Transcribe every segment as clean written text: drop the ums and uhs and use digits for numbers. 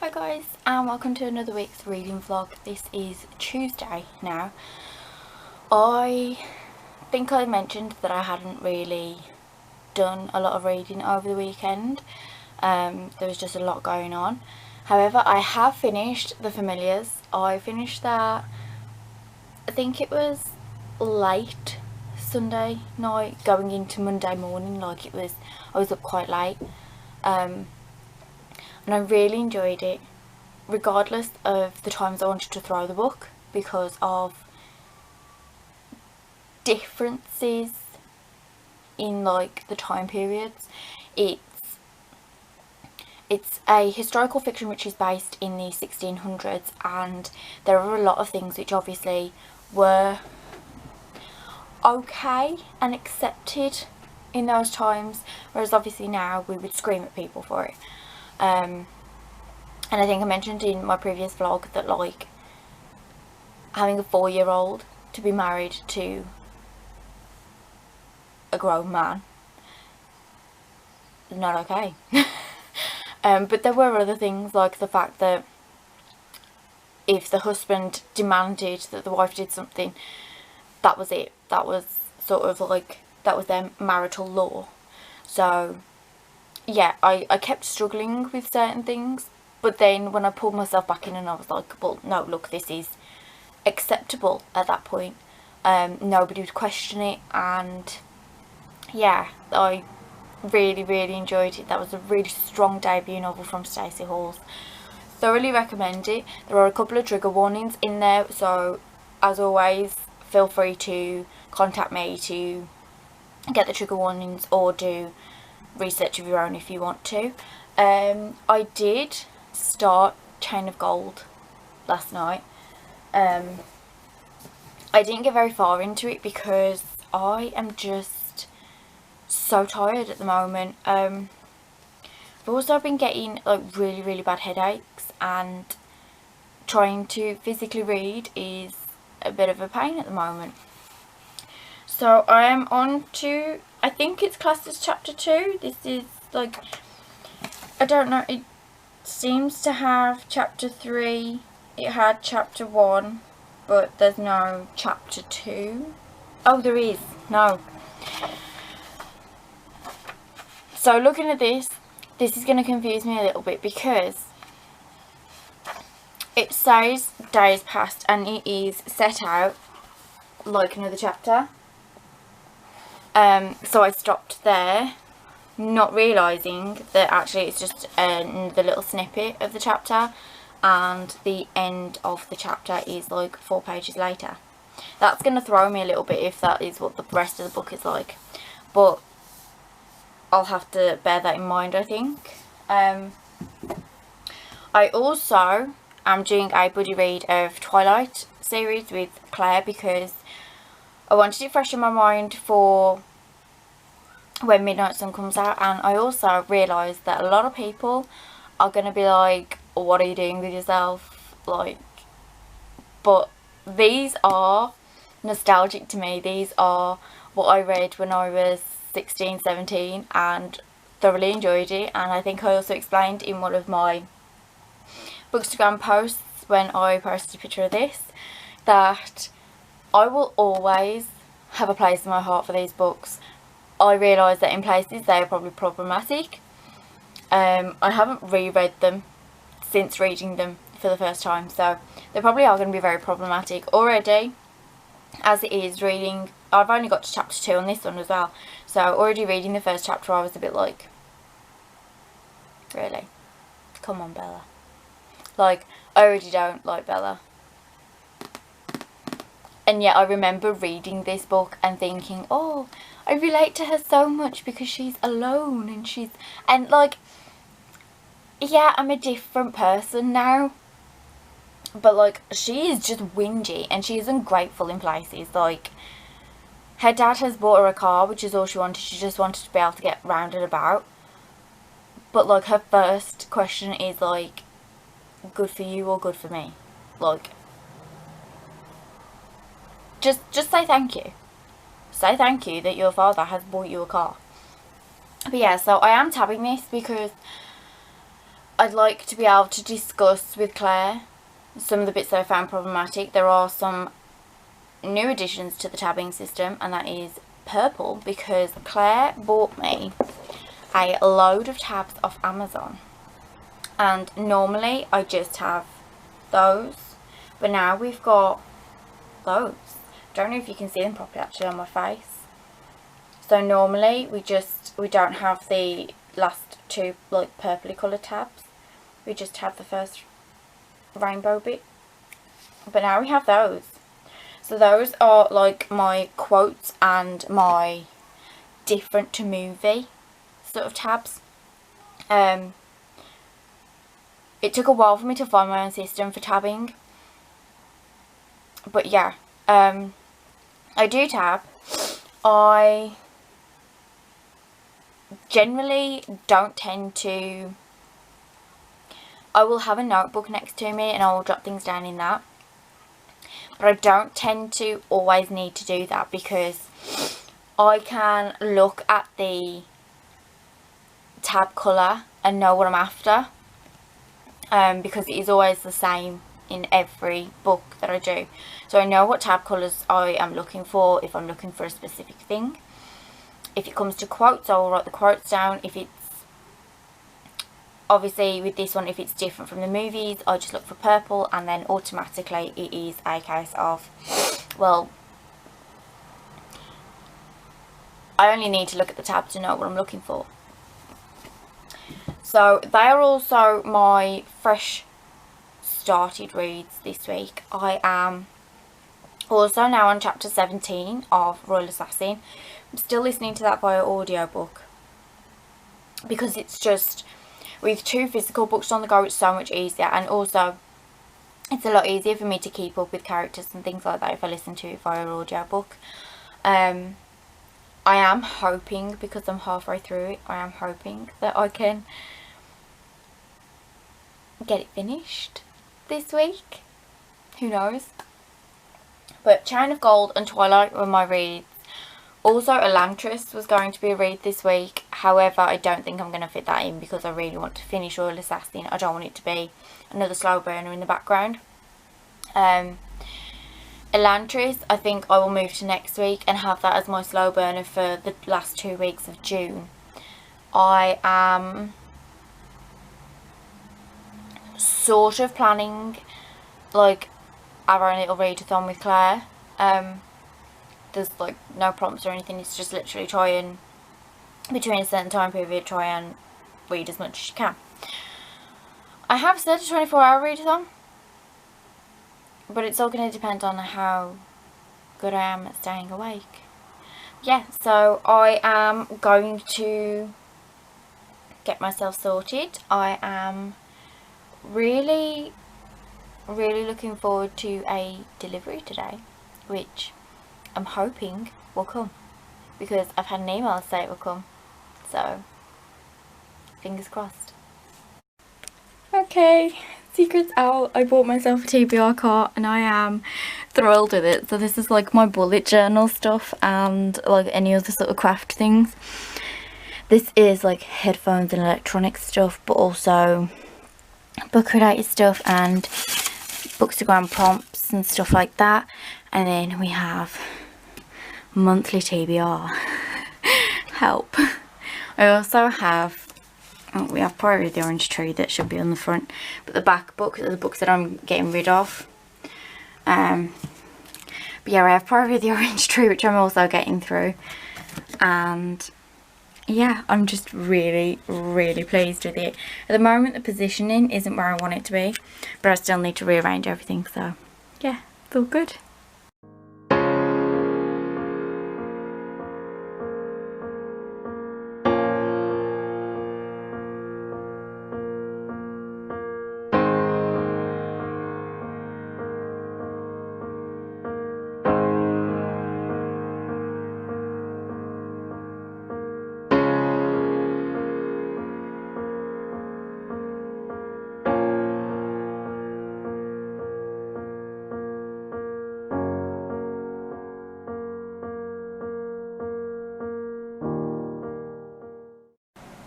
Hi guys, and welcome to another week's reading vlog. This is Tuesday now. I think I mentioned that I hadn't really done a lot of reading over the weekend. There was just a lot going on. However, I have finished The Familiars. I finished that, I think it was late Sunday night going into Monday morning. I was up quite late. And I really enjoyed it, regardless of the times I wanted to throw the book because of differences in the time periods. It's a historical fiction which is based in the 1600s, and there are a lot of things which obviously were okay and accepted in those times, whereas obviously now we would scream at people for it. And I think I mentioned in my previous vlog that having a 4-year-old to be married to a grown man is not okay. But there were other things, like the fact that if the husband demanded that the wife did something, that was it. That was sort of that was their marital law. So yeah, I kept struggling with certain things, but then when I pulled myself back in and I was like, well, no, look, this is acceptable at that point. Nobody would question it, and yeah, I really enjoyed it. That was a really strong debut novel from Stacey Halls. Thoroughly recommend it. There are a couple of trigger warnings in there, so as always, feel free to contact me to get the trigger warnings or do research of your own if you want to. I did start Chain of Gold last night. I didn't get very far into it because I am just so tired at the moment. I've also been getting really bad headaches, and trying to physically read is a bit of a pain at the moment. So I am on to, I think it's classed as chapter 2. This is I don't know, it seems to have chapter 3. It had chapter 1, but there's no chapter 2. Oh, there is. No. So looking at this is going to confuse me a little bit because it says days past and it is set out like another chapter. So I stopped there, not realising that actually it's just the little snippet of the chapter, and the end of the chapter is 4 pages later. That's going to throw me a little bit if that is what the rest of the book is like, but I'll have to bear that in mind, I think. I also am doing a buddy read of Twilight series with Claire because I wanted it fresh in my mind for when Midnight Sun comes out, and I also realised that a lot of people are going to be like, what are you doing with yourself? But these are nostalgic to me. These are what I read when I was 16, 17 and thoroughly enjoyed it. And I think I also explained in one of my Bookstagram posts when I posted a picture of this that I will always have a place in my heart for these books. I realise that in places they are probably problematic. I haven't reread them since reading them for the first time, so they probably are going to be very problematic already. As it is reading, I've only got to chapter 2 on this one as well, so already reading the first chapter I was a bit like, really? Come on, Bella. I already don't like Bella. And yet I remember reading this book and thinking, oh, I relate to her so much because she's alone and yeah, I'm a different person now, but she is just whingy and she is ungrateful in places. Her dad has bought her a car, which is all she wanted. She just wanted to be able to get round and about, but her first question is good for you or good for me? Just say thank you. Say thank you that your father has bought you a car. But yeah, so I am tabbing this because I'd like to be able to discuss with Claire some of the bits that I found problematic. There are some new additions to the tabbing system, and that is purple, because Claire bought me a load of tabs off Amazon, and normally I just have those, but now we've got those. Don't know if you can see them properly actually on my face. So normally we don't have the last two like purpley coloured tabs, we just have the first rainbow bit, but now we have those. So those are like my quotes and my different to movie sort of tabs. It took a while for me to find my own system for tabbing, but yeah, I do tab. I generally don't tend to, I will have a notebook next to me and I will jot things down in that, but I don't tend to always need to do that, because I can look at the tab colour and know what I'm after, because it is always the same in every book that I do. So I know what tab colours I am looking for if I'm looking for a specific thing. If it comes to quotes, I will write the quotes down. If it's, obviously with this one, if it's different from the movies, I just look for purple, and then automatically it is a case of, well, I only need to look at the tab to know what I'm looking for. So they are also my fresh started reads this week. I am also now on chapter 17 of Royal Assassin. I'm still listening to that via audiobook, because it's just, with 2 physical books on the go, it's so much easier, and also it's a lot easier for me to keep up with characters and things like that if I listen to it via audiobook. I am hoping, because I'm halfway through it, I am hoping that I can get it finished this week. Who knows? But Chain of Gold and Twilight were my reads. Also, Elantris was going to be a read this week. However, I don't think I'm going to fit that in, because I really want to finish Royal Assassin. I don't want it to be another slow burner in the background. Elantris, I think I will move to next week and have that as my slow burner for the last 2 weeks of June. I am sort of planning like our own little readathon with Claire. There's like no prompts or anything, it's just literally try and, between a certain time period, try and read as much as you can. I have said a 24-hour readathon, but it's all going to depend on how good I am at staying awake. Yeah, so I am going to get myself sorted. I am really looking forward to a delivery today, which I'm hoping will come, because I've had an email say it will come, so fingers crossed. Okay, secret's out. I bought myself a TBR cart and I am thrilled with it. So this is like my bullet journal stuff and like any other sort of craft things. This is like headphones and electronic stuff, but also book related stuff and bookstagram prompts and stuff like that. And then we have monthly TBR. Help. I also have, we have Priory of the Orange Tree that should be on the front, but the back books are the books that I'm getting rid of. But yeah, I have Priory of the Orange Tree, which I'm also getting through, and yeah, I'm just really pleased with it. At the moment the positioning isn't where I want it to be, but I still need to rearrange everything, so yeah, feel good.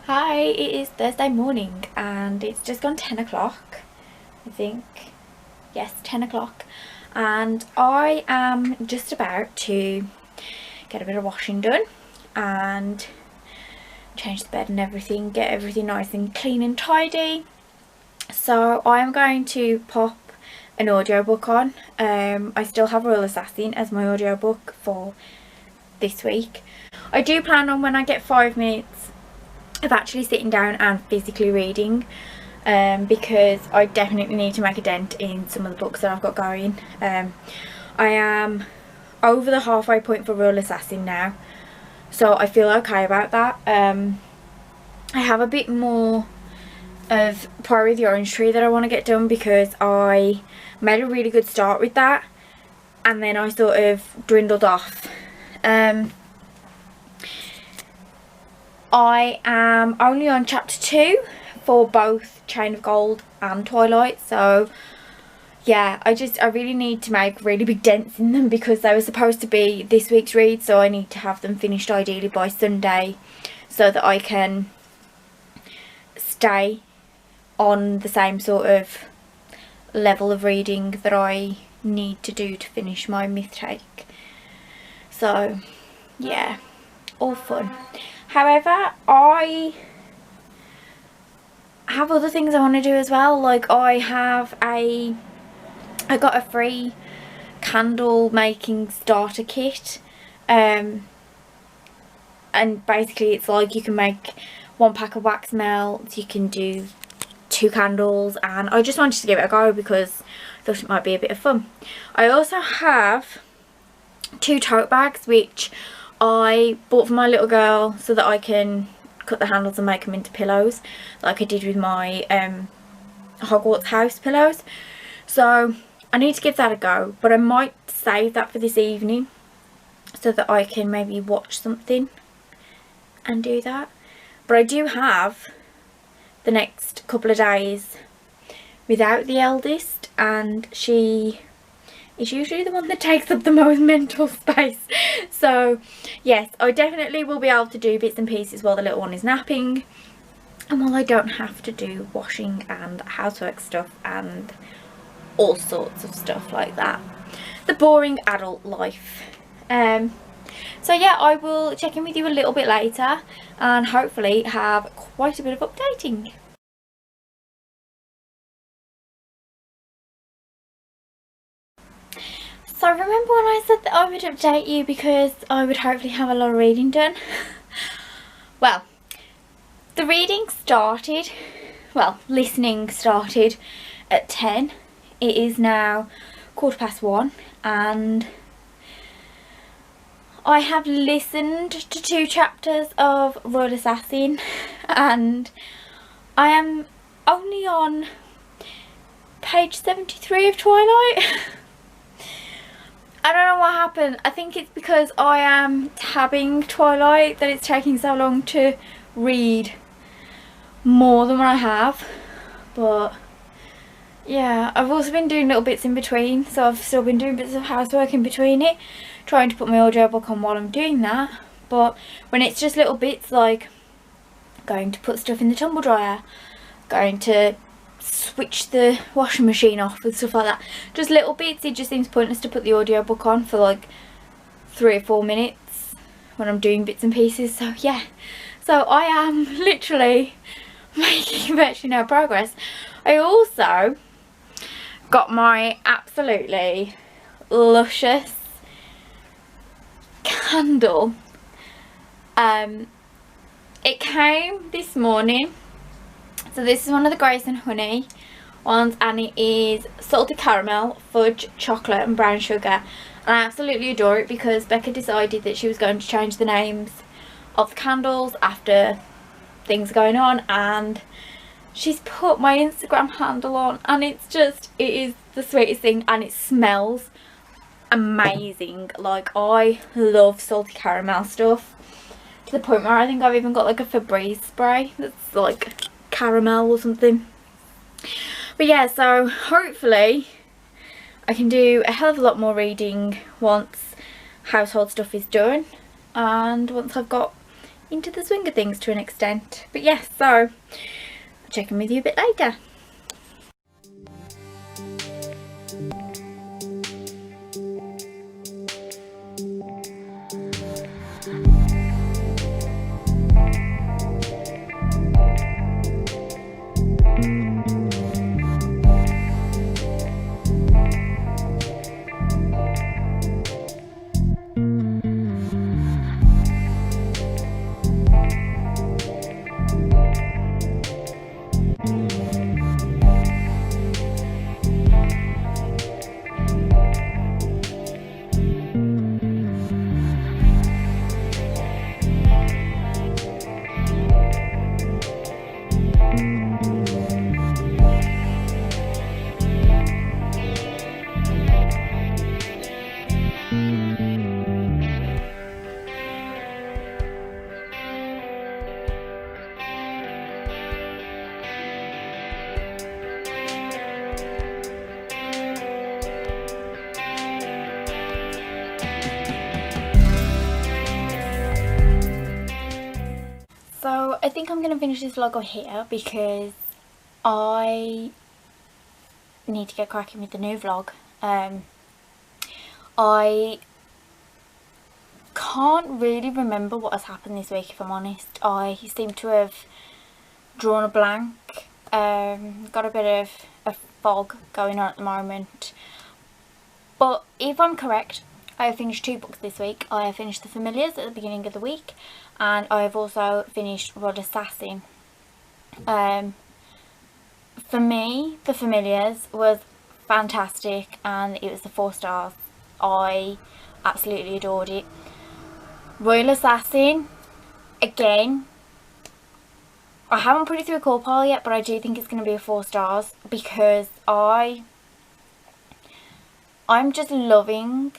Hi, it is Thursday morning and it's just gone 10 o'clock, I think. Yes, 10 o'clock. And I am just about to get a bit of washing done and change the bed and everything, get everything nice and clean and tidy. So I'm going to pop an audiobook on. I still have Royal Assassin as my audiobook for this week. I do plan on, when I get 5 minutes, of actually sitting down and physically reading, because I definitely need to make a dent in some of the books that I've got going. I am over the halfway point for Royal Assassin now, so I feel okay about that. I have a bit more of Priory of the Orange Tree that I want to get done, because I made a really good start with that and then I sort of dwindled off. I am only on chapter 2 for both Chain of Gold and Twilight, so yeah, I really need to make really big dents in them, because they were supposed to be this week's read, so I need to have them finished ideally by Sunday so that I can stay on the same sort of level of reading that I need to do to finish my myth take. So yeah, all fun. However, I have other things I want to do as well. Like I got a free candle making starter kit, and basically it's like you can make 1 pack of wax melts, you can do 2 candles, and I just wanted to give it a go because I thought it might be a bit of fun. I also have 2 tote bags which I bought for my little girl so that I can cut the handles and make them into pillows, like I did with my Hogwarts house pillows. So I need to give that a go, but I might save that for this evening so that I can maybe watch something and do that. But I do have the next couple of days without the eldest, and she is usually the one that takes up the most mental space. So yes, I definitely will be able to do bits and pieces while the little one is napping, and while I don't have to do washing and housework stuff and all sorts of stuff like that. The boring adult life. So yeah, I will check in with you a little bit later and hopefully have quite a bit of updating. So remember when I said that I would update you because I would hopefully have a lot of reading done? Well, the reading started, well, listening started at 10. It is now 1:15 and I have listened to 2 chapters of Royal Assassin and I am only on page 73 of Twilight. I don't know what happened. I think it's because I am tabbing Twilight that it's taking so long to read more than what I have. But yeah, I've also been doing little bits in between, so I've still been doing bits of housework in between it, trying to put my audiobook on while I'm doing that. But when it's just little bits like going to put stuff in the tumble dryer, going to switch the washing machine off and stuff like that, just little bits, it just seems pointless to put the audiobook on for like 3 or 4 minutes when I'm doing bits and pieces. So yeah, so I am literally making virtually no progress. I also got my absolutely luscious candle. It came this morning. So this is one of the Grace and Honey ones, and it is salted caramel, fudge, chocolate and brown sugar, and I absolutely adore it because Becca decided that she was going to change the names of the candles after things going on, and she's put my Instagram handle on, and it's just, it is the sweetest thing and it smells amazing. Like, I love salted caramel stuff to the point where I think I've even got like a Febreze spray that's like caramel or something. But yeah, so hopefully I can do a hell of a lot more reading once household stuff is done and once I've got into the swing of things to an extent. But yes, so I'll check in with you a bit later. So I think I'm going to finish this vlog here because I need to get cracking with the new vlog. I can't really remember what has happened this week, if I'm honest. I seem to have drawn a blank. Got a bit of a fog going on at the moment. But if I'm correct, I have finished 2 books this week. I have finished The Familiars at the beginning of the week, and I have also finished Rod Assassin. For me, The Familiars was fantastic, and it was the 4 stars. I absolutely adored it. Royal Assassin, again, I haven't put it through a call pile yet, but I do think it's going to be a 4 stars because I'm just loving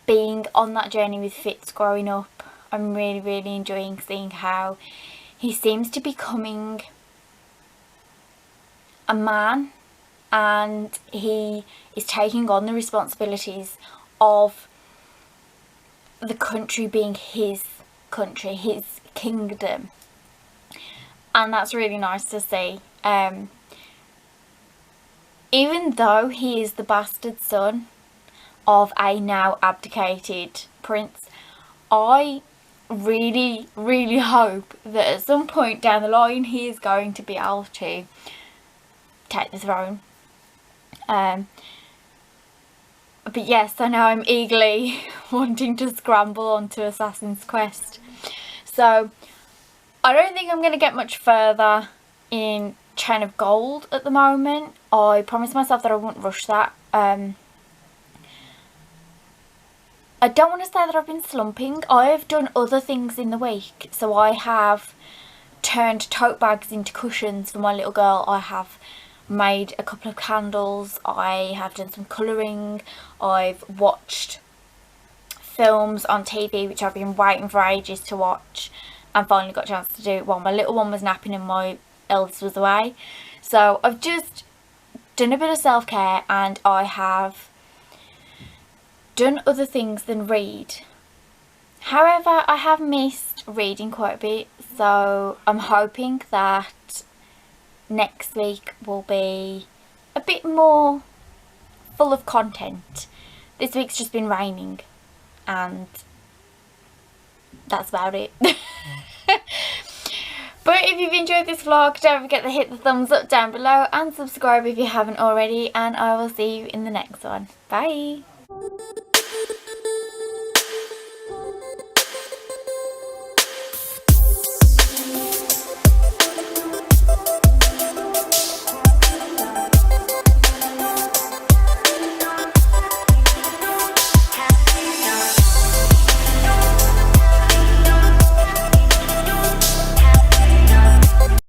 being on that journey with Fitz growing up. I'm really enjoying seeing how he seems to be becoming a man, and he is taking on the responsibilities of the country being his country, his kingdom, and that's really nice to see. Even though he is the bastard son of a now abdicated prince, I really hope that at some point down the line he is going to be able to take the throne. But yes, I know I'm eagerly wanting to scramble onto Assassin's Quest. So I don't think I'm going to get much further in Chain of Gold at the moment. I promised myself that I wouldn't rush that. I don't want to say that I've been slumping. I have done other things in the week. So I have turned tote bags into cushions for my little girl. I have made a couple of candles. I have done some colouring. I've watched films on TV which I've been waiting for ages to watch, and finally got a chance to do it while my little one was napping and my eldest was away. So I've just done a bit of self-care, and I have done other things than read. However, I have missed reading quite a bit, so I'm hoping that next week will be a bit more full of content. This week's just been raining, and that's about it. But if you've enjoyed this vlog, don't forget to hit the thumbs up down below and subscribe if you haven't already, and I will see you in the next one. Bye!